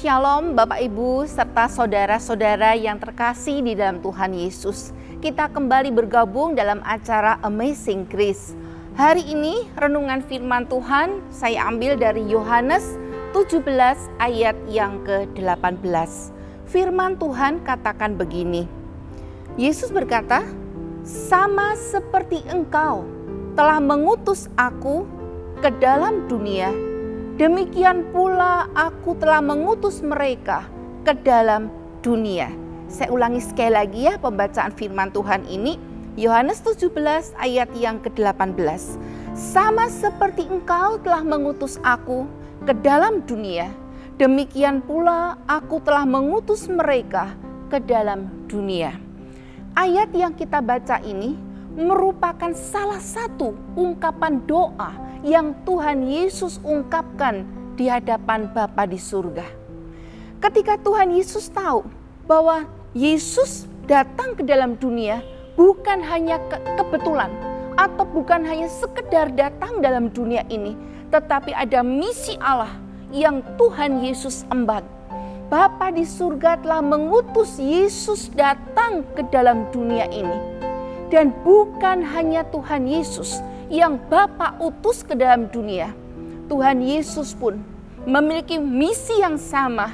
Shalom Bapak Ibu serta saudara-saudara yang terkasih di dalam Tuhan Yesus. Kita kembali bergabung dalam acara Amazing Grace. Hari ini renungan firman Tuhan saya ambil dari Yohanes 17 ayat yang ke-18. Firman Tuhan katakan begini. Yesus berkata, "Sama seperti Engkau telah mengutus Aku ke dalam dunia, demikian pula Aku telah mengutus mereka ke dalam dunia." Saya ulangi sekali lagi ya pembacaan firman Tuhan ini. Yohanes 17 ayat yang ke-18. "Sama seperti Engkau telah mengutus Aku ke dalam dunia, demikian pula Aku telah mengutus mereka ke dalam dunia." Ayat yang kita baca ini merupakan salah satu ungkapan doa yang Tuhan Yesus ungkapkan di hadapan Bapa di surga. Ketika Tuhan Yesus tahu bahwa Yesus datang ke dalam dunia bukan hanya kebetulan atau bukan hanya sekedar datang dalam dunia ini, tetapi ada misi Allah yang Tuhan Yesus emban. Bapa di surga telah mengutus Yesus datang ke dalam dunia ini. Dan bukan hanya Tuhan Yesus yang Bapa utus ke dalam dunia, Tuhan Yesus pun memiliki misi yang sama.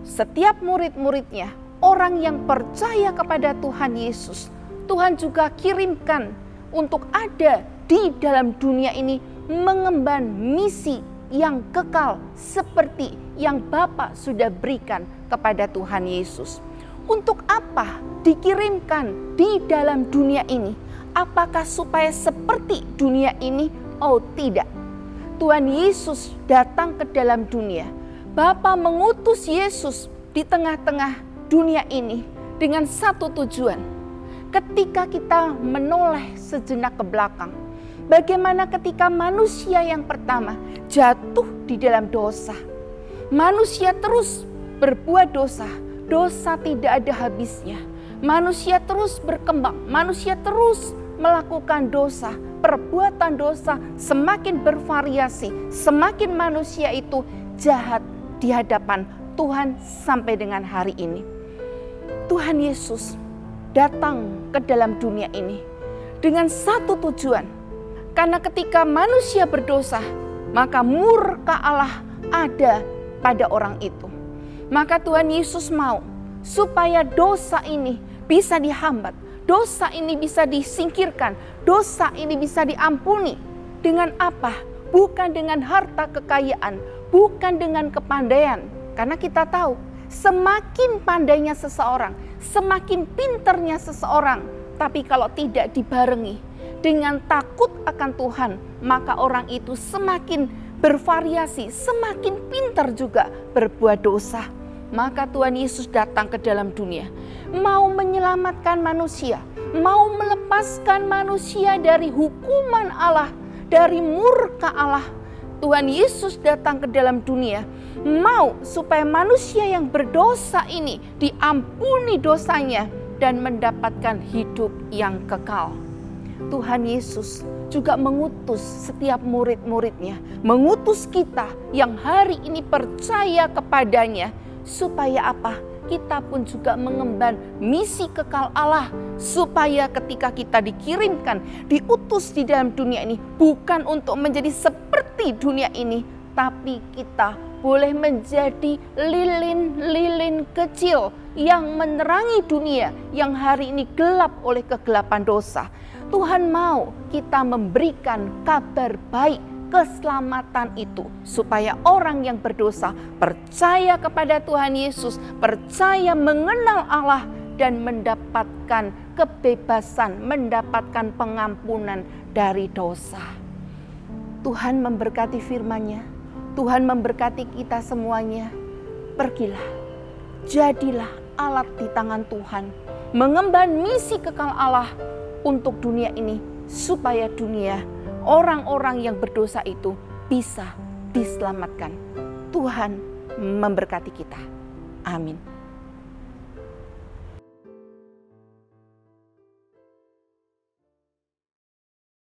Setiap murid-muridnya, orang yang percaya kepada Tuhan Yesus, Tuhan juga kirimkan untuk ada di dalam dunia ini mengemban misi yang kekal seperti yang Bapa sudah berikan kepada Tuhan Yesus. Untuk apa dikirimkan di dalam dunia ini? Apakah supaya seperti dunia ini? Oh tidak. Tuhan Yesus datang ke dalam dunia. Bapa mengutus Yesus di tengah-tengah dunia ini dengan satu tujuan. Ketika kita menoleh sejenak ke belakang, bagaimana ketika manusia yang pertama jatuh di dalam dosa. Manusia terus berbuat dosa. Dosa tidak ada habisnya. Manusia terus berkembang. Manusia terus melakukan dosa. Perbuatan dosa semakin bervariasi. Semakin manusia itu jahat di hadapan Tuhan sampai dengan hari ini. Tuhan Yesus datang ke dalam dunia ini dengan satu tujuan. Karena ketika manusia berdosa, maka murka Allah ada pada orang itu. Maka Tuhan Yesus mau supaya dosa ini bisa dihambat, dosa ini bisa disingkirkan, dosa ini bisa diampuni. Dengan apa? Bukan dengan harta kekayaan, bukan dengan kepandaian. Karena kita tahu semakin pandainya seseorang, semakin pinternya seseorang, tapi kalau tidak dibarengi dengan takut akan Tuhan, maka orang itu semakin bervariasi, semakin pintar juga berbuat dosa. Maka Tuhan Yesus datang ke dalam dunia, mau menyelamatkan manusia, mau melepaskan manusia dari hukuman Allah, dari murka Allah. Tuhan Yesus datang ke dalam dunia, mau supaya manusia yang berdosa ini diampuni dosanya dan mendapatkan hidup yang kekal. Tuhan Yesus juga mengutus setiap murid-muridnya, mengutus kita yang hari ini percaya kepadanya, supaya apa? Kita pun juga mengemban misi kekal Allah, supaya ketika kita dikirimkan, diutus di dalam dunia ini, bukan untuk menjadi seperti dunia ini, tapi kita boleh menjadi lilin-lilin kecil yang menerangi dunia yang hari ini gelap oleh kegelapan dosa. Tuhan mau kita memberikan kabar baik, keselamatan itu, supaya orang yang berdosa percaya kepada Tuhan Yesus, percaya mengenal Allah dan mendapatkan kebebasan, mendapatkan pengampunan dari dosa. Tuhan memberkati firman-Nya, Tuhan memberkati kita semuanya. Pergilah, jadilah alat di tangan Tuhan, mengemban misi kekal Allah untuk dunia ini, supaya dunia, orang-orang yang berdosa itu bisa diselamatkan. Tuhan memberkati kita. Amin.